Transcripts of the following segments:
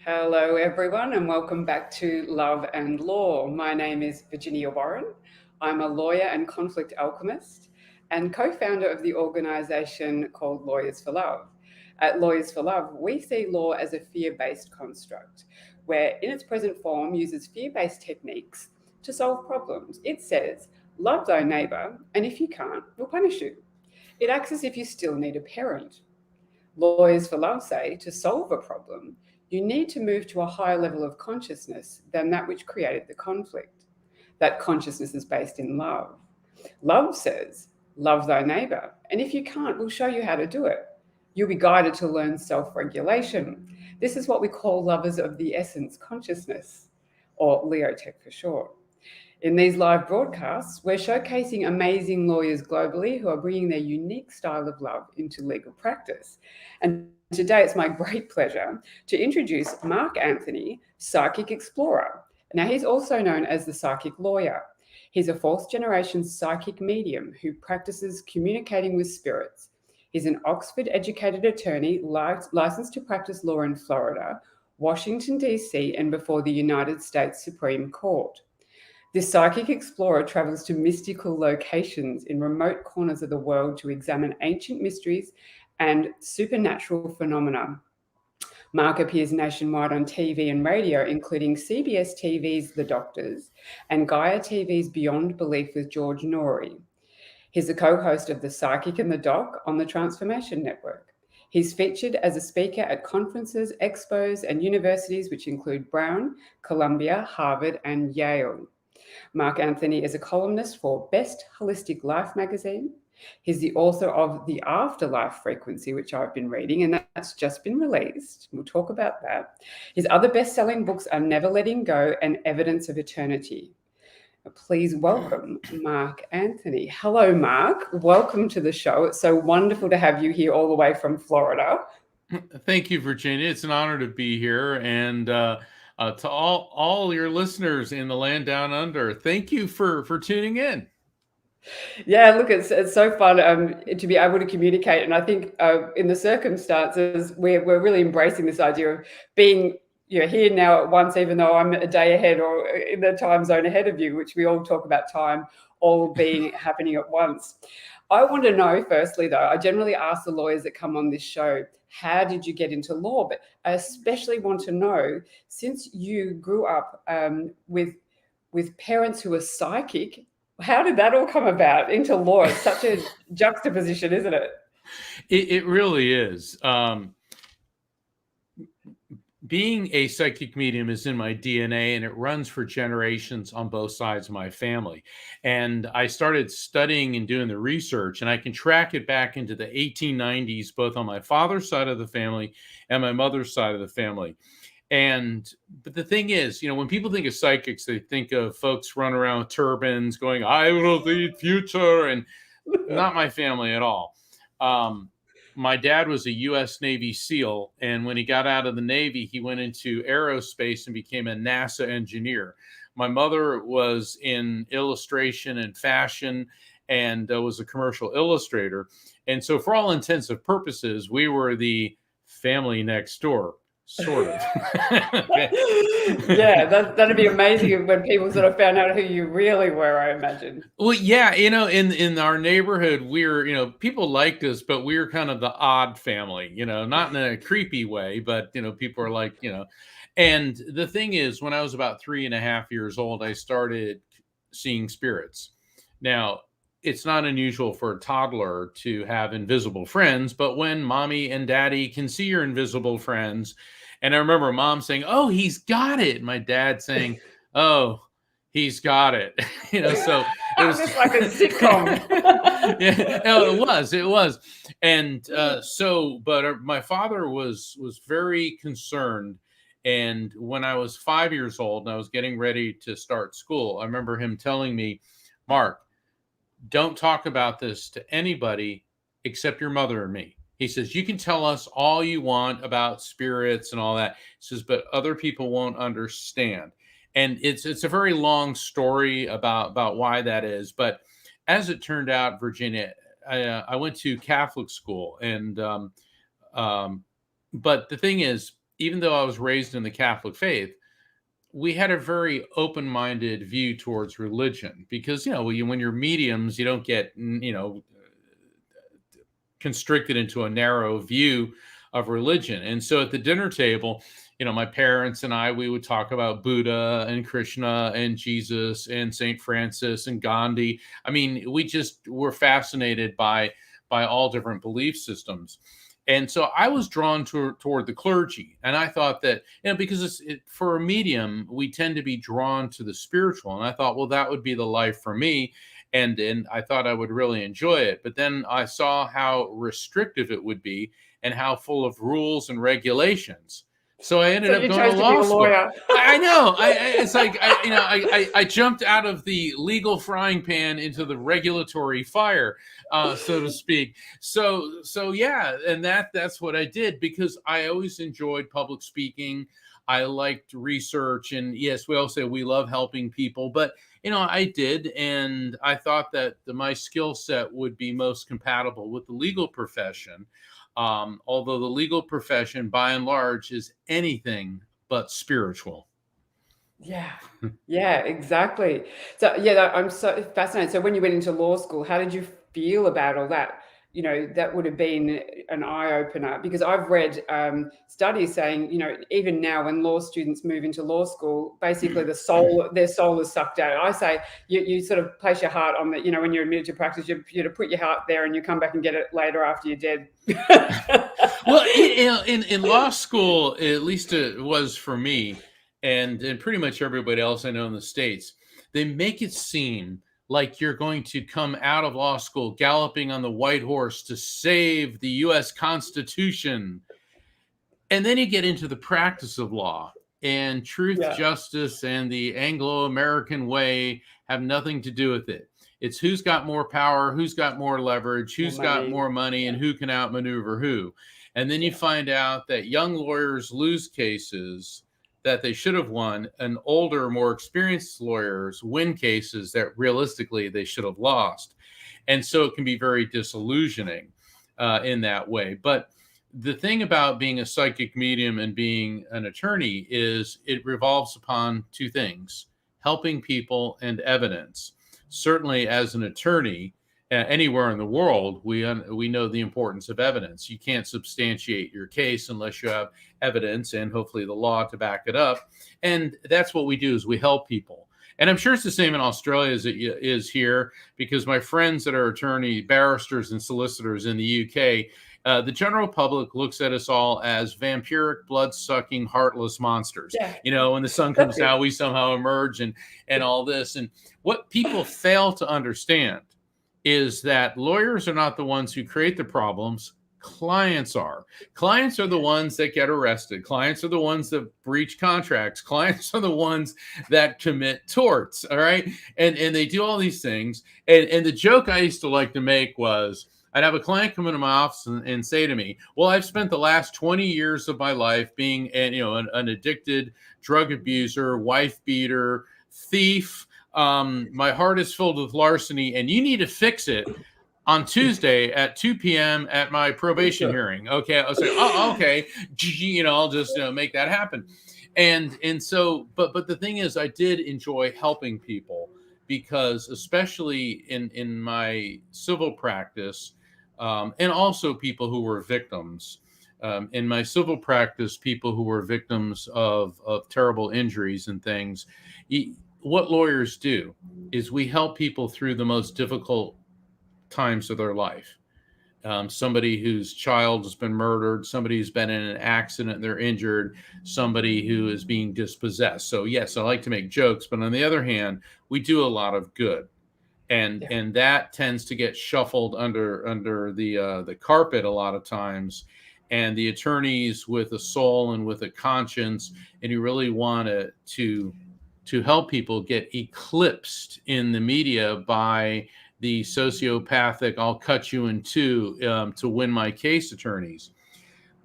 Hello, everyone, and welcome back to Love and Law. My name is Virginia Warren. I'm a lawyer and conflict alchemist and co founder of the organization called Lawyers for Love. At Lawyers for Love, we see law as a fear based construct, where in its present form uses fear based techniques to solve problems. It says, love thy neighbor, and if you can't, we'll punish you. It acts as if you still need a parent. Lawyers for Love say to solve a problem, you need to move to a higher level of consciousness than that which created the conflict. That consciousness is based in love. Love says, love thy neighbor. And if you can't, we'll show you how to do it. You'll be guided to learn self regulation. This is what we call lovers of the essence consciousness, or Leotech for short. In these live broadcasts, we're showcasing amazing lawyers globally who are bringing their unique style of love into legal practice. And today it's my great pleasure to introduce Mark Anthony, Psychic Explorer. Now, he's also known as the Psychic Lawyer. He's a fourth generation psychic medium who practices communicating with spirits. He's an Oxford educated attorney licensed to practice law in Florida, Washington, D.C., and before the United States Supreme Court. This psychic explorer travels to mystical locations in remote corners of the world to examine ancient mysteries and supernatural phenomena. Mark appears nationwide on TV and radio, including CBS TV's The Doctors and Gaia TV's Beyond Belief with George Noory. He's a co-host of The Psychic and the Doc on the Transformation Network. He's featured as a speaker at conferences, expos, and universities which include Brown, Columbia, Harvard, and Yale. Mark Anthony is a columnist for Best Holistic Life magazine. He's the author of The Afterlife Frequency, which I've been reading, and that's just been released. We'll talk about that. His other best-selling books are Never Letting Go and Evidence of Eternity. Please welcome Mark Anthony. Hello, Mark. Welcome to the show. It's so wonderful to have you here all the way from Florida. Thank you, Virginia. It's an honor to be here. And to all your listeners in the land down under, thank you for tuning in. Yeah, look, it's so fun to be able to communicate, and I think in the circumstances we're really embracing this idea of being here now at once, even though I'm a day ahead or in the time zone ahead of you, which we all talk about time all being happening at once. I want to know, firstly, though, I generally ask the lawyers that come on this show, how did you get into law? But I especially want to know, since you grew up with parents who are psychic, how did that all come about into law? It's such a juxtaposition, isn't it? It really is. Being a psychic medium is in my DNA, and it runs for generations on both sides of my family. And I started studying and doing the research, and I can track it back into the 1890s, both on my father's side of the family and my mother's side of the family. But the thing is, when people think of psychics, they think of folks running around with turbans going, I will read future, and not my family at all. My dad was a U.S. Navy SEAL, and when he got out of the Navy, he went into aerospace and became a NASA engineer. My mother was in illustration and fashion and was a commercial illustrator. And so for all intents and purposes, we were the family next door. Sort of. Yeah, that'd be amazing when people sort of found out who you really were, I imagine. Well, yeah, in our neighborhood, we're, people liked us, but we were kind of the odd family, not in a creepy way, but, people are like, and the thing is, when I was about 3.5 years old, I started seeing spirits. Now, it's not unusual for a toddler to have invisible friends, but when mommy and daddy can see your invisible friends, and I remember mom saying, "Oh, he's got it." My dad saying, "Oh, he's got it." So it was just like a sitcom. Yeah, no, it was. And but my father was very concerned. And when I was 5 years old and I was getting ready to start school, I remember him telling me, "Mark, don't talk about this to anybody except your mother and me." He says, you can tell us all you want about spirits and all that. He says, but other people won't understand. And it's a very long story about why that is. But as it turned out, Virginia, I went to Catholic school. And but the thing is, even though I was raised in the Catholic faith, we had a very open-minded view towards religion because, when you're mediums, you don't get, constricted into a narrow view of religion. And so at the dinner table, my parents and we would talk about Buddha and Krishna and Jesus and St. Francis and Gandhi. I mean, we just were fascinated by all different belief systems. And so I was drawn toward the clergy. And I thought that, because for a medium, we tend to be drawn to the spiritual. And I thought, well, that would be the life for me. And I thought I would really enjoy it. But then I saw how restrictive it would be and how full of rules and regulations. So I ended up going to law school. I know. It's like I jumped out of the legal frying pan into the regulatory fire, so to speak. So yeah, and that's what I did because I always enjoyed public speaking. I liked research, and yes, we all say we love helping people, but I did, and I thought that my skill set would be most compatible with the legal profession. Although the legal profession, by and large, is anything but spiritual. Yeah, yeah, exactly. So yeah, I'm so fascinated. So when you went into law school, how did you feel about all that? That would have been an eye opener because I've read studies saying, even now when law students move into law school, basically their soul is sucked out. I say you sort of place your heart on the, when you're admitted to practice, you put your heart there and you come back and get it later after you're dead. Well, in law school, at least it was for me, and pretty much everybody else I know in the States, they make it seem like you're going to come out of law school galloping on the white horse to save the U.S. Constitution. And then you get into the practice of law, and truth, justice, and the Anglo-American way have nothing to do with it. It's who's got more power, who's got more leverage, who's got more money, and who can outmaneuver who. And then you find out that young lawyers lose cases that they should have won, and older, more experienced lawyers win cases that realistically they should have lost. And so it can be very disillusioning in that way. But the thing about being a psychic medium and being an attorney is it revolves upon two things: helping people and evidence. Certainly as an attorney, anywhere in the world, we know the importance of evidence. You can't substantiate your case unless you have evidence and hopefully the law to back it up. And that's what we do, is we help people. And I'm sure it's the same in Australia as it is here, because my friends that are barristers and solicitors in the UK, the general public looks at us all as vampiric, blood-sucking, heartless monsters. When the sun comes out, we somehow emerge and all this. And what people fail to understand is that lawyers are not the ones who create the problems. Clients are. Clients are the ones that get arrested. Clients are the ones that breach contracts. Clients are the ones that commit torts. All right. And they do all these things. And the joke I used to like to make was, I'd have a client come into my office and say to me, well, I've spent the last 20 years of my life being an addicted drug abuser, wife beater, thief. My heart is filled with larceny, and you need to fix it on Tuesday at 2 p.m. at my probation hearing. Okay. I'll say, oh, okay. I'll just make that happen. And so, but the thing is, I did enjoy helping people because, especially in my civil practice, and also people who were victims. In my civil practice, people who were victims of terrible injuries and things. What lawyers do is we help people through the most difficult times of their life. Somebody whose child has been murdered, somebody who's been in an accident, they're injured, somebody who is being dispossessed. So yes, I like to make jokes, but on the other hand, we do a lot of good. And that tends to get shuffled under the carpet a lot of times. And the attorneys with a soul and with a conscience, and you really want to help people, get eclipsed in the media by the sociopathic, I'll cut you in two to win my case attorneys.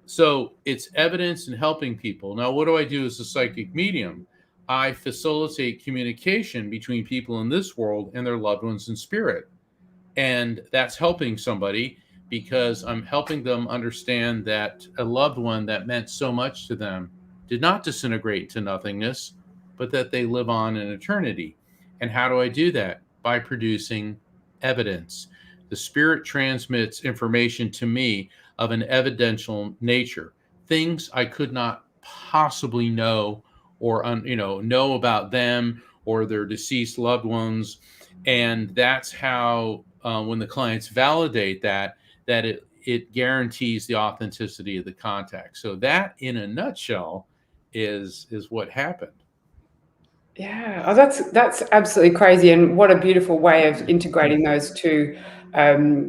So it's evidence and helping people. Now, what do I do as a psychic medium? I facilitate communication between people in this world and their loved ones in spirit. And that's helping somebody because I'm helping them understand that a loved one that meant so much to them did not disintegrate to nothingness, but that they live on in eternity. And how do I do that? By producing evidence. The spirit transmits information to me of an evidential nature, things I could not possibly know or know about them or their deceased loved ones. And that's how when the clients validate that it guarantees the authenticity of the contact. So that, in a nutshell, is what happened. Yeah, oh, that's absolutely crazy, and what a beautiful way of integrating those um,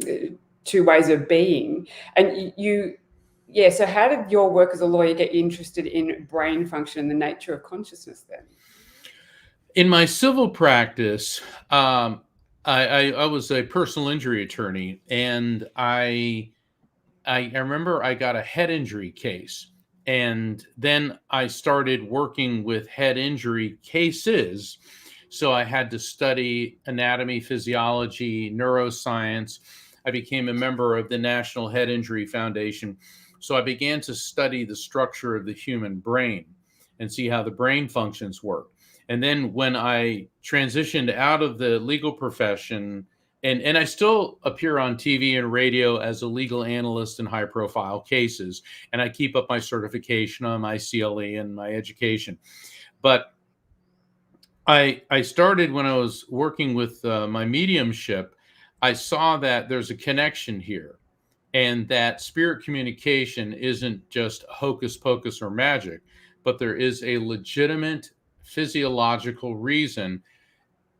two ways of being. And yeah. So, how did your work as a lawyer get you interested in brain function and the nature of consciousness then? In my civil practice, I was a personal injury attorney, and I remember I got a head injury case, and then I started working with head injury cases. So I had to study anatomy, physiology, neuroscience. I became a member of the National Head Injury Foundation. So I began to study the structure of the human brain and see how the brain functions work. And then when I transitioned out of the legal profession, and I still appear on TV and radio as a legal analyst in high profile cases, and I keep up my certification on my CLE and my education. But I started when I was working with my mediumship. I saw that there's a connection here, and that spirit communication isn't just hocus pocus or magic, but there is a legitimate physiological reason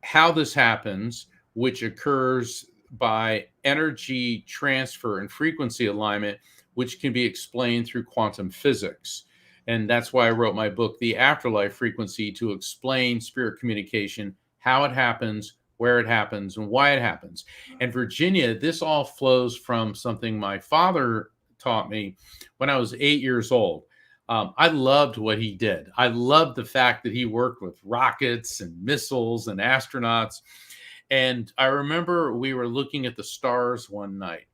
how this happens, which occurs by energy transfer and frequency alignment, which can be explained through quantum physics. And that's why I wrote my book, The Afterlife Frequency, to explain spirit communication, how it happens, where it happens, and why it happens. And Virginia, this all flows from something my father taught me when I was 8 years old. I loved what he did. I loved the fact that he worked with rockets and missiles and astronauts. And I remember we were looking at the stars one night,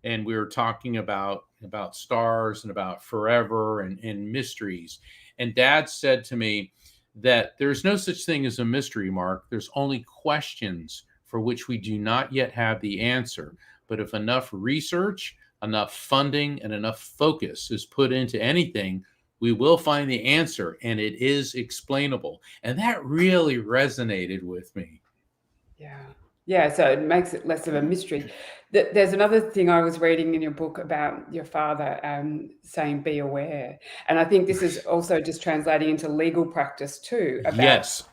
and we were talking about stars and about forever and mysteries. And Dad said to me that there's no such thing as a mystery, Mark. There's only questions for which we do not yet have the answer. But if enough research, enough funding, and enough focus is put into anything, we will find the answer, and it is explainable. And that really resonated with me. Yeah. Yeah, so it makes it less of a mystery. There's another thing I was reading in your book about your father saying, be aware. And I think this is also just translating into legal practice too, about, Yes.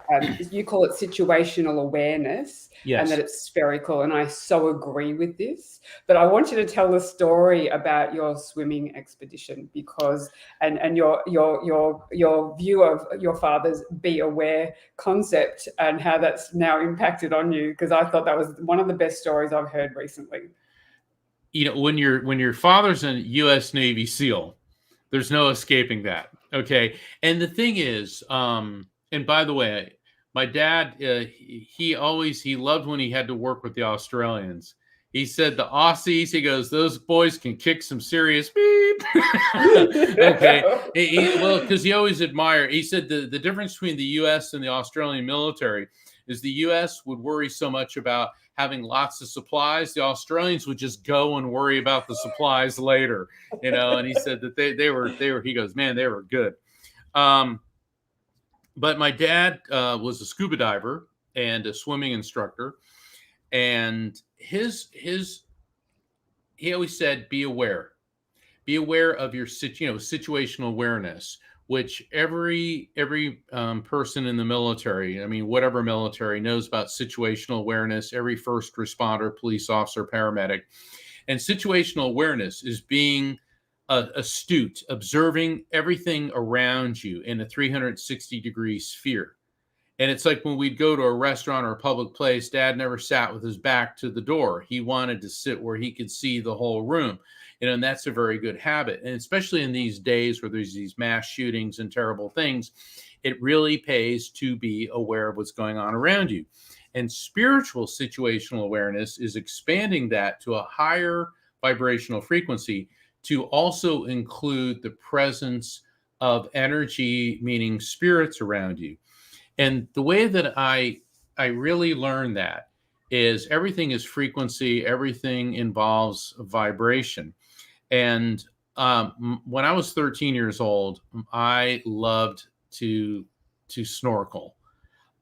You call it situational awareness, and that Yes. it's spherical. And I so agree with this. But I want you to tell the story about your swimming expedition, because and your view of your father's be aware concept and how that's now impacted on you, because I thought that was one of the best stories I've heard recently. You know, when your father's a U.S. Navy SEAL, there's no escaping that. Okay. And the thing is, and by the way, my dad, he loved when he had to work with the Australians. He said the Aussies, he goes, those boys can kick some serious beep. Okay. Well, because he always admired, he said the difference between the U.S. and the Australian military is the U.S. would worry so much about having lots of supplies. The Australians would just go and worry about the supplies later, and he said that they were, he goes, man, they were good. But my dad was a scuba diver and a swimming instructor. And he always said, be aware of your situational awareness, which every person in the military, I mean, whatever military, knows about situational awareness. Every first responder, police officer, paramedic. And situational awareness is being astute, observing everything around you in a 360-degree sphere. And it's like when we'd go to a restaurant or a public place, Dad never sat with his back to the door. He wanted to sit where he could see the whole room. And that's a very good habit. And especially in these days where there's these mass shootings and terrible things, it really pays to be aware of what's going on around you. And spiritual situational awareness is expanding that to a higher vibrational frequency to also include the presence of energy, meaning spirits around you. And the way that I really learned that is everything is frequency, everything involves vibration. And when I was 13 years old, I loved to snorkel.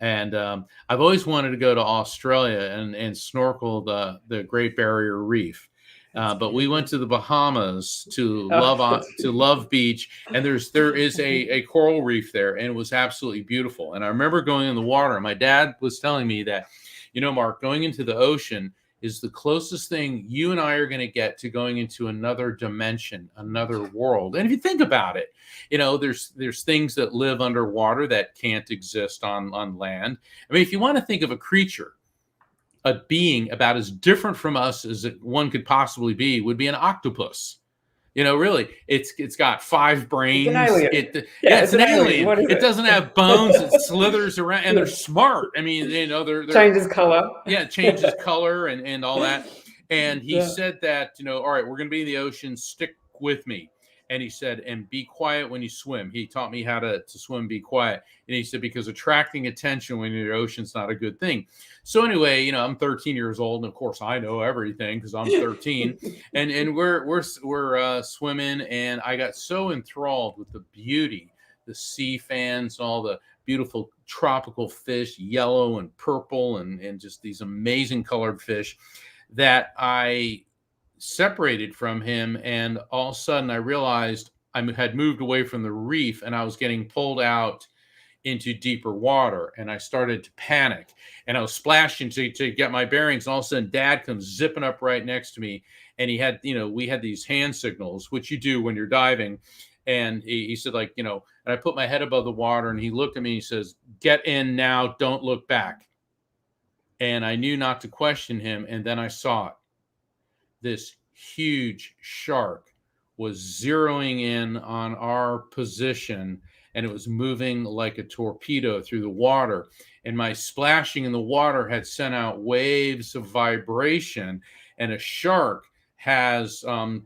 And I've always wanted to go to Australia and snorkel the Great Barrier Reef. But we went to the Bahamas to Love Beach, and there is a coral reef there, and it was absolutely beautiful. And I remember going in the water. My dad was telling me that, Mark, going into the ocean is the closest thing you and I are going to get to going into another dimension, another world. And if you think about it, there's things that live underwater that can't exist on land. I mean, if you want to think of a creature, a being about as different from us as one could possibly be, would be an octopus. Really, it's got 5 brains. It's an alien. It's an alien. It doesn't have bones. It slithers around, and they're smart. I mean, they're changes color. Yeah, it changes color and all that. And he said that, all right, we're going to be in the ocean. Stick with me. And he said, and be quiet when you swim. He taught me how to swim, be quiet. And he said, because attracting attention when you're in the ocean is not a good thing. So anyway, I'm 13 years old, and of course I know everything because I'm 13. and we're swimming, and I got so enthralled with the beauty, the sea fans, all the beautiful tropical fish, yellow and purple, and just these amazing colored fish, that I separated from him. And all of a sudden I realized I had moved away from the reef, and I was getting pulled out into deeper water, and I started to panic, and I was splashing to get my bearings. And all of a sudden Dad comes zipping up right next to me, and he had, we had these hand signals, which you do when you're diving. And he said, and I put my head above the water, and he looked at me and he says, "Get in now, don't look back." And I knew not to question him. And then I saw it. This huge shark was zeroing in on our position, and it was moving like a torpedo through the water. And my splashing in the water had sent out waves of vibration. And a shark has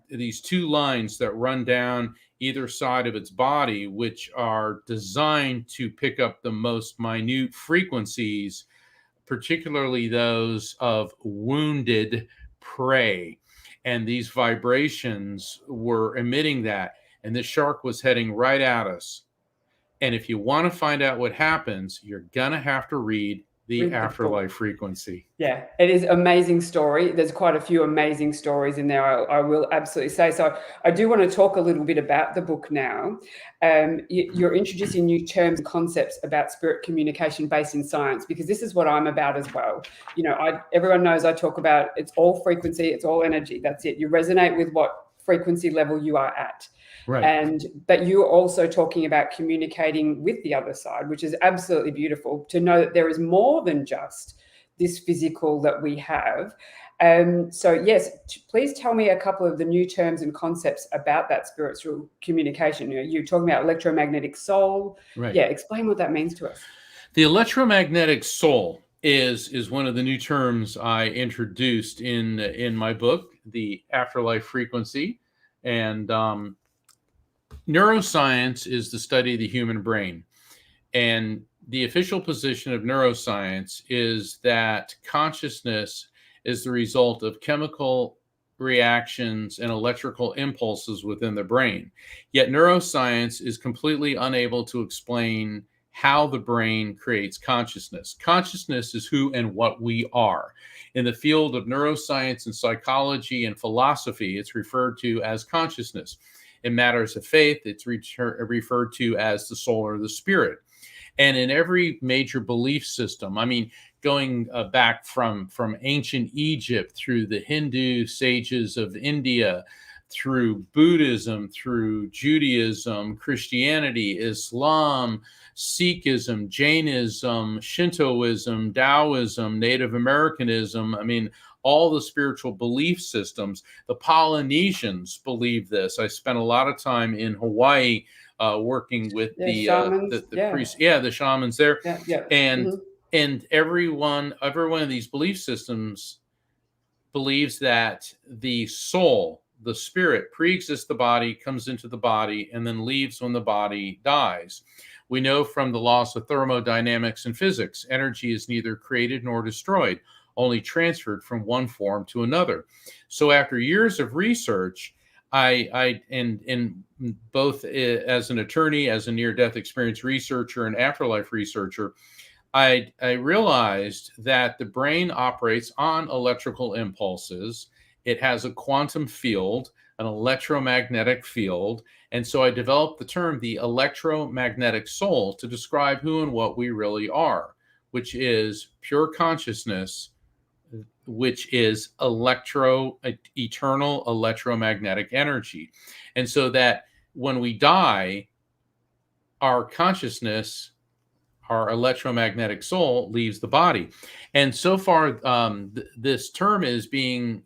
these 2 lines that run down either side of its body, which are designed to pick up the most minute frequencies, particularly those of wounded prey. And these vibrations were emitting that, and the shark was heading right at us. And if you want to find out what happens, you're gonna have to read the Afterlife Frequency. Yeah, it is an amazing story. There's quite a few amazing stories in there, I will absolutely say. So I do want to talk a little bit about the book now. You're introducing new terms and concepts about spirit communication based in science, because this is what I'm about as well. Everyone knows I talk about it's all frequency, it's all energy. That's it. You resonate with what frequency level you are at. Right. But you're also talking about communicating with the other side, which is absolutely beautiful to know that there is more than just this physical that we have. So yes, please tell me a couple of the new terms and concepts about that spiritual communication. You're talking about electromagnetic soul. Right. Yeah, explain what that means to us. The electromagnetic soul is one of the new terms I introduced in my book, The Afterlife Frequency. And neuroscience is the study of the human brain. And the official position of neuroscience is that consciousness is the result of chemical reactions and electrical impulses within the brain. Yet neuroscience is completely unable to explain how the brain creates consciousness. Consciousness is who and what we are. In the field of neuroscience and psychology and philosophy, it's referred to as consciousness. In matters of faith, it's referred to as the soul or the spirit. And in every major belief system, I mean, going back from ancient Egypt through the Hindu sages of India, through Buddhism, through Judaism, Christianity, Islam, Sikhism, Jainism, Shintoism, Taoism, Native Americanism, I mean, all the spiritual belief systems. The Polynesians believe this. I spent a lot of time in Hawaii working with the priests, the shamans there. And every one of these belief systems believes that the soul, the spirit, pre-exists the body, comes into the body, and then leaves when the body dies. We know from the laws of thermodynamics and physics, energy is neither created nor destroyed, only transferred from one form to another. So after years of research, and both as an attorney, as a near-death experience researcher, and afterlife researcher, I realized that the brain operates on electrical impulses. It has a quantum field, an electromagnetic field. And so I developed the term the electromagnetic soul to describe who and what we really are, which is pure consciousness, which is eternal electromagnetic energy. And so that when we die, our consciousness, our electromagnetic soul, leaves the body. And so far, this term is being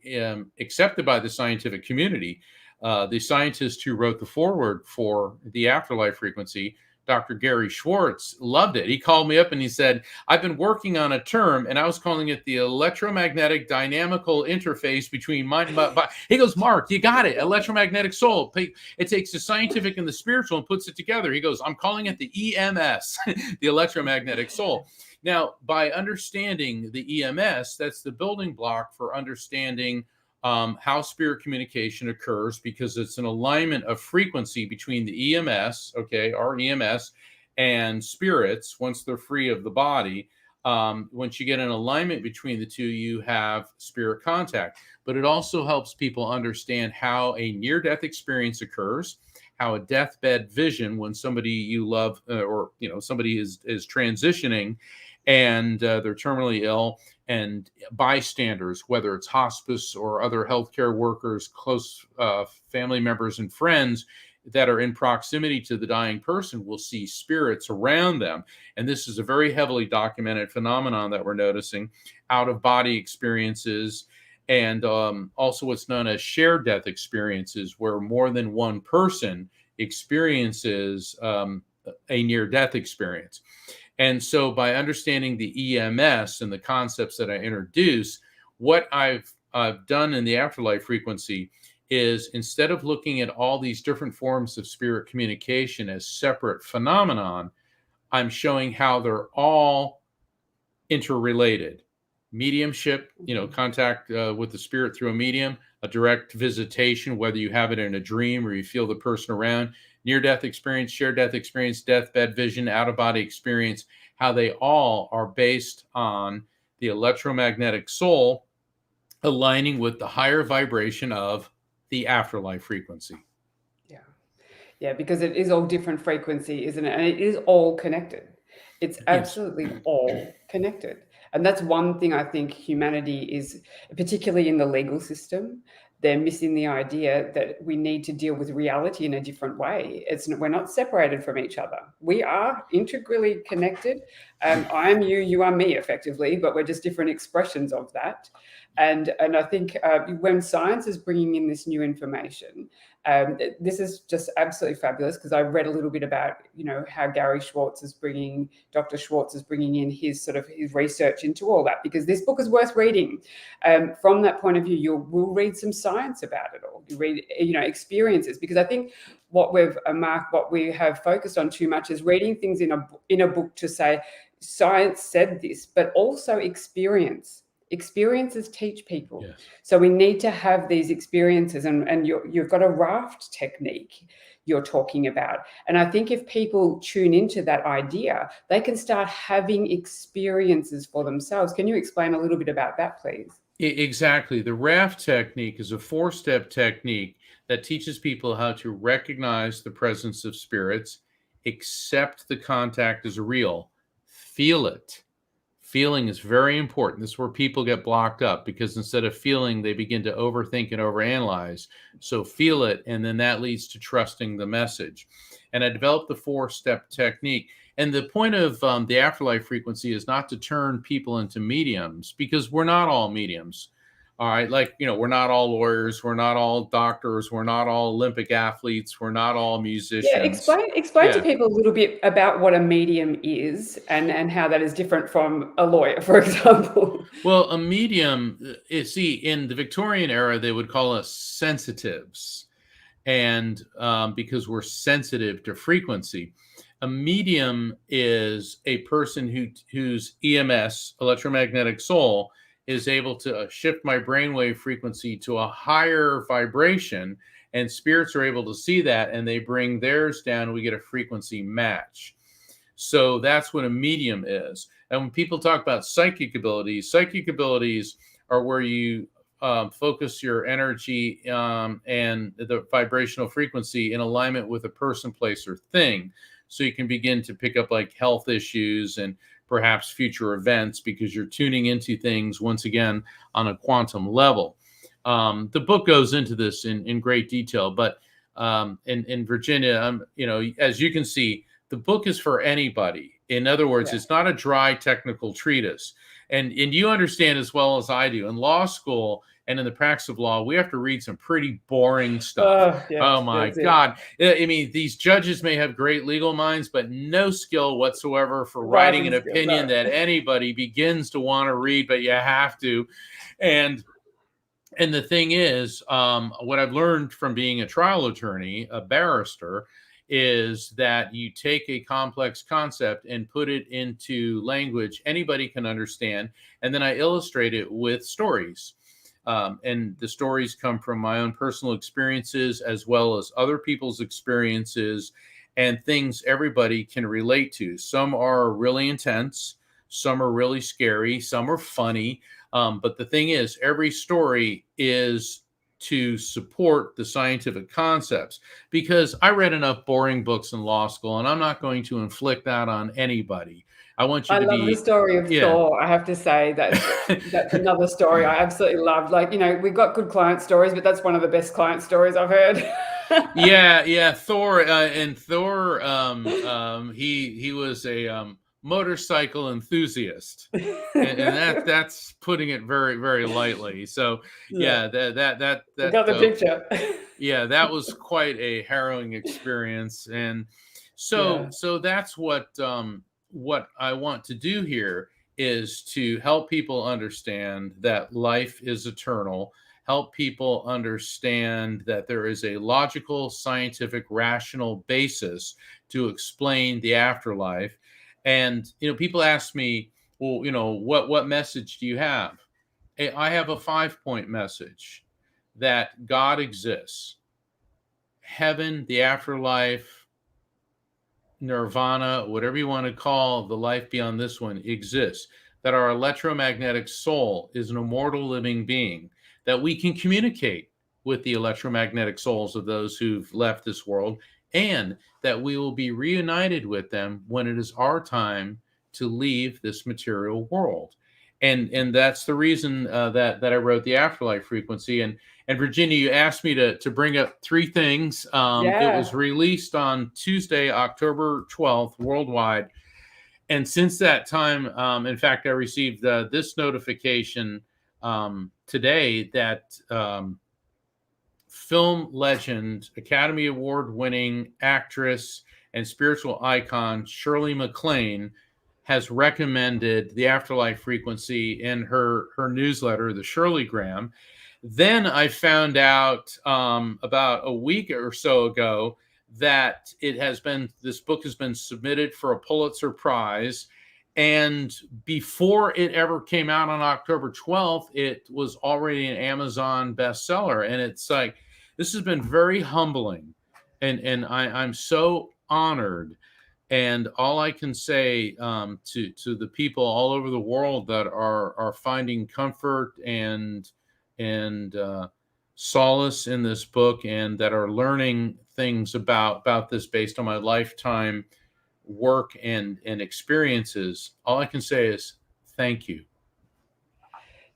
accepted by the scientific community. The scientist who wrote the foreword for the Afterlife Frequency, Dr. Gary Schwartz, loved it. He called me up and he said, I've been working on a term, and I was calling it the electromagnetic dynamical interface between mind and body. He goes, Mark, you got it. Electromagnetic soul. It takes the scientific and the spiritual and puts it together. He goes, I'm calling it the EMS, the electromagnetic soul. Now, by understanding the EMS, that's the building block for understanding how spirit communication occurs, because it's an alignment of frequency between the EMS, okay, our EMS, and spirits. Once they're free of the body, once you get an alignment between the two, you have spirit contact. But it also helps people understand how a near-death experience occurs, how a deathbed vision, when somebody you love or somebody is transitioning and they're terminally ill, and bystanders, whether it's hospice or other healthcare workers, close family members and friends that are in proximity to the dying person, will see spirits around them. And this is a very heavily documented phenomenon that we're noticing, out-of-body experiences, and also what's known as shared death experiences, where more than one person experiences a near-death experience. And so by understanding the EMS and the concepts that I introduce, what I've done in the Afterlife Frequency is, instead of looking at all these different forms of spirit communication as separate phenomenon, I'm showing how they're all interrelated. Mediumship, contact with the spirit through a medium, a direct visitation, whether you have it in a dream or you feel the person around, near-death experience, shared death experience, deathbed vision, out-of-body experience, how they all are based on the electromagnetic soul aligning with the higher vibration of the afterlife frequency. Yeah, because it is all different frequency, isn't it? And it is all connected. It's absolutely all connected. And that's one thing I think humanity is, particularly in the legal system, they're missing the idea that we need to deal with reality in a different way. We're not separated from each other. We are integrally connected. I am you, you are me, effectively, but we're just different expressions of that. And I think when science is bringing in this new information, this is just absolutely fabulous, because I read a little bit about, how Dr. Schwartz is bringing in his research into all that, because this book is worth reading. From that point of view, we'll read some science about it all. You read, experiences, because I think what we have focused on too much is reading things in a book to say science said this, but also experiences teach people. Yes. So we need to have these experiences, and you've got a raft technique you're talking about. And I think if people tune into that idea, they can start having experiences for themselves. Can you explain a little bit about that, please? Exactly. The raft technique is a 4-step technique that teaches people how to recognize the presence of spirits, accept the contact as real, feel it. Feeling is very important. This is where people get blocked up, because instead of feeling, they begin to overthink and overanalyze. So feel it, and then that leads to trusting the message. And I developed the 4-step technique. And the point of the Afterlife Frequency is not to turn people into mediums, because we're not all mediums. All right. Like, we're not all lawyers. We're not all doctors. We're not all Olympic athletes. We're not all Yeah, musicians. explain to Yeah. people a little bit about what a medium is and how that is different from a lawyer, for example. Well, a medium, see, in the Victorian era, they would call us sensitives. And because we're sensitive to frequency. A medium is a person whose EMS, electromagnetic soul, is able to shift my brainwave frequency to a higher vibration, and spirits are able to see that, and they bring theirs down. We get a frequency match. So that's what a medium is. And when people talk about psychic abilities are where you focus your energy and the vibrational frequency in alignment with a person, place, or thing. So you can begin to pick up like health issues and perhaps future events because you're tuning into things once again on a quantum level. The book goes into this in great detail, but in Virginia, as you can see, the book is for anybody. In other words, Yeah. it's not a dry technical treatise. And you understand as well as I do, in law school and in the practice of law, we have to read some pretty boring stuff. Yes, Oh my that's it. God. I mean, these judges may have great legal minds, but no skill whatsoever for writing an opinion that anybody begins to want to read, but you have to. And the thing is, what I've learned from being a trial attorney, a barrister, is that you take a complex concept and put it into language anybody can understand, and then I illustrate it with stories. And the stories come from my own personal experiences as well as other people's experiences and things everybody can relate to. Some are really intense, some are really scary, some are funny. But the thing is, every story is to support the scientific concepts, because I read enough boring books in law school, and I'm not going to inflict that on anybody. I want you I to love the story of Thor. I have to say that's another story I absolutely loved. Like, we've got good client stories, but that's one of the best client stories I've heard. Yeah. Thor and Thor, he was a motorcycle enthusiast, and that's putting it very, very lightly. So yeah, that got the picture. Yeah, that was quite a harrowing experience, and so that's what I want to do here is to help people understand that life is eternal, help people understand that there is a logical, scientific, rational basis to explain the afterlife. And people ask me, well, what message do you have? I have a 5-point message: that God exists, heaven, the afterlife, nirvana, whatever you want to call the life beyond this one, exists, that our electromagnetic soul is an immortal living being, that we can communicate with the electromagnetic souls of those who've left this world, and that we will be reunited with them when it is our time to leave this material world. And that's the reason that I wrote the Afterlife Frequency. And Virginia, you asked me to bring up 3 things. It was released on Tuesday, October 12th, worldwide. And since that time, in fact, I received this notification today that film legend, Academy Award winning actress and spiritual icon Shirley MacLaine has recommended the Afterlife Frequency in her newsletter, the Shirleygram. Then I found out about a week or so ago that this book has been submitted for a Pulitzer Prize. And before it ever came out on October 12th, it was already an Amazon bestseller. And it's like, this has been very humbling. And I'm so honored. And all I can say to the people all over the world that are finding comfort and solace in this book, and that are learning things about this based on my lifetime work and experiences, all I can say is thank you.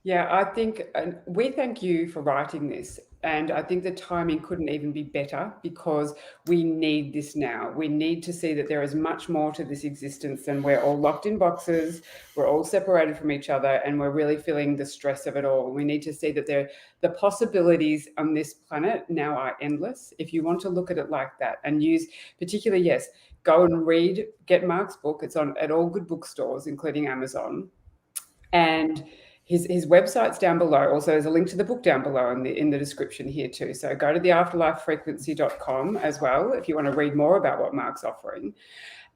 Yeah, I think we thank you for writing this. And I think the timing couldn't even be better, because we need this now. We need to see that there is much more to this existence than we're all locked in boxes, we're all separated from each other, and we're really feeling the stress of it all. We need to see that the possibilities on this planet now are endless, if you want to look at it like that. And use particularly, yes, go and get Mark's book. It's on at all good bookstores, including Amazon. And his website's down below. Also, there's a link to the book down below in the description here too. So go to the afterlifefrequency.com as well if you want to read more about what Mark's offering.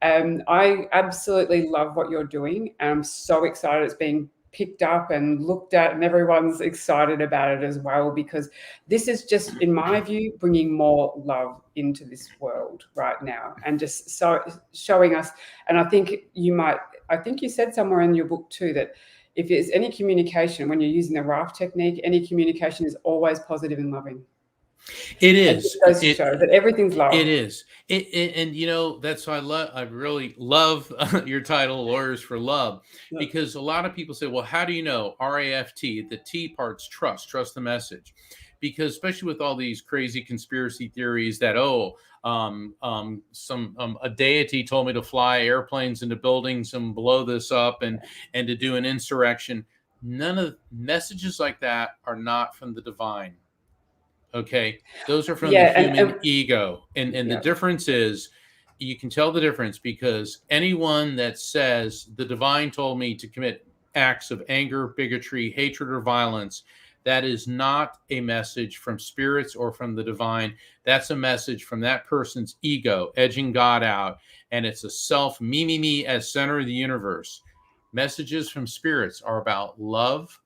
I absolutely love what you're doing, and I'm so excited it's being picked up and looked at, and everyone's excited about it as well, because this is just, in my view, bringing more love into this world right now, and just so showing us. And I think you said somewhere in your book too that if there's any communication, when you're using the raft technique, any communication is always positive and loving. It is. It goes to show that everything's love. It is. And you know, that's why I really love your title, Lawyers for Love, because a lot of people say, well, how do you know? RAFT, the T part's trust the message. Because especially with all these crazy conspiracy theories that, a deity told me to fly airplanes into buildings and blow this up and to do an insurrection. None of messages like that are not from the divine. Okay, those are from the human ego. And the difference is, you can tell the difference, because anyone that says the divine told me to commit acts of anger, bigotry, hatred, or violence, that is not a message from spirits or from the divine. That's a message from that person's ego, edging God out. And it's a self, me as center of the universe. Messages from spirits are about love,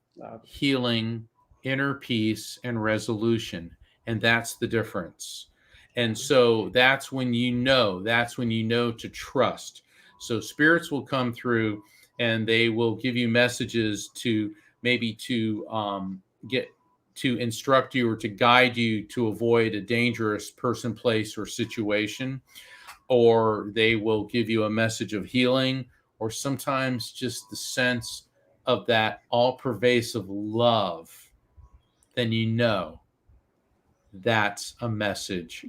healing, inner peace, and resolution. And that's the difference. And so that's when you know to trust. So spirits will come through and they will give you messages to get to instruct you or to guide you to avoid a dangerous person, place, or situation. Or they will give you a message of healing, or sometimes just the sense of that all-pervasive love. Then you know that's a message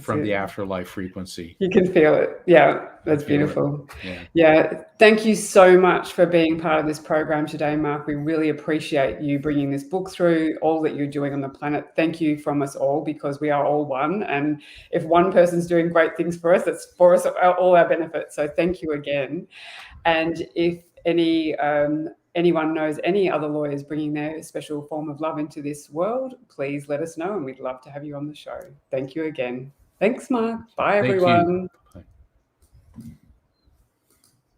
from the afterlife frequency. You can feel it. Yeah, that's beautiful. Yeah. Thank you so much for being part of this program today, Mark. We really appreciate you bringing this book through, all that you're doing on the planet. Thank you from us all, because we are all one. And if one person's doing great things for us, it's for us, all our benefit. So thank you again. And if anyone knows any other lawyers bringing their special form of love into this world, please let us know, and we'd love to have you on the show. Thank you again. Thanks, Mark. Bye, everyone.